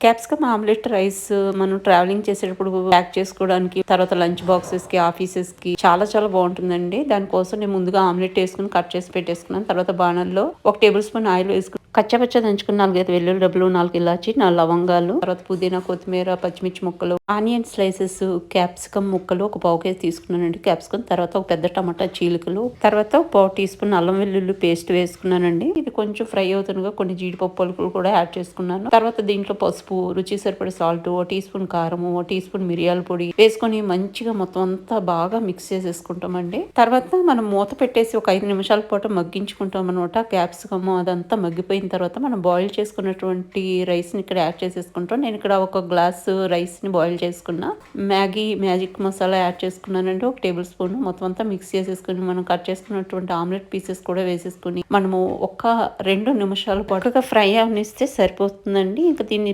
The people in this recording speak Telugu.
క్యాప్సికమ్ ఆమ్లెట్ రైస్ మనం ట్రావెలింగ్ చేసేటప్పుడు ప్యాక్ చేసుకోవడానికి, తర్వాత లంచ్ బాక్సెస్‌కి, ఆఫీసెస్‌కి చాలా చాలా బావుంటుందండి. దానికోసం నేను ముందుగా ఆమ్లెట్ ఏసుకొని కట్ చేసి పెట్టేసుకున్నాను. తర్వాత బాణంలో ఒక టేబుల్ స్పూన్ ఆయిల్ వేసుకొని కచ్చాపచ్చా దంచుకున్న 4, 5 వెల్లుల్లి రెబ్బలు, 4 ఇలాచి, 4 లవంగాలు, తర్వాత పుదీనా, కొత్తిమీర, పచ్చిమిర్చి ముక్కలు, ఆనియన్ స్లైసెస్, క్యాప్సికమ్ ముక్కలు ఒక పావు కేజీ తీసుకున్నానండి క్యాప్సికమ్. తర్వాత ఒక పెద్ద టమాటా చీలికలు, తర్వాత ఒక పావు టీ స్పూన్ అల్లం వెల్లుల్లి పేస్ట్ వేసుకున్నానండి. ఇది కొంచెం ఫ్రై అవుతుండగా కొన్ని జీడిపప్పు పలుకులు కూడా యాడ్ చేసుకున్నాను. తర్వాత దీంట్లో పసుపు, రుచి సరిపడే సాల్ట్, ఓ టీ స్పూన్ కారము, ఓ టీ స్పూన్ మిరియాల పొడి వేసుకొని మంచిగా మొత్తం అంతా బాగా మిక్స్ చేసేసుకుంటామండి. తర్వాత మనం మూత పెట్టేసి ఒక 5 నిమిషాల పాటు మగ్గించుకుంటాం అనమాట. క్యాప్సికమ్ అదంతా మగ్గిపోయిన తర్వాత మనం బాయిల్ చేసుకున్నటువంటి రైస్ ని ఇక్కడ యాడ్ చేసేసుకుంటాం. నేను ఇక్కడ ఒక గ్లాస్ రైస్ ని బాయిల్ చేసుకున్నా. మ్యాజిక్ మసాలా యాడ్ చేసుకున్నానండి, ఒక టేబుల్ స్పూన్. మొత్తం అంతా మిక్స్ చేసేసుకుని మనం కట్ చేసుకున్నటువంటి ఆమ్లెట్ పీసెస్ కూడా వేసేసుకుని మనము ఒక 2 నిమిషాల పాటుగా ఫ్రై అవనిస్తే సరిపోతుందండి. ఇంకా దీన్ని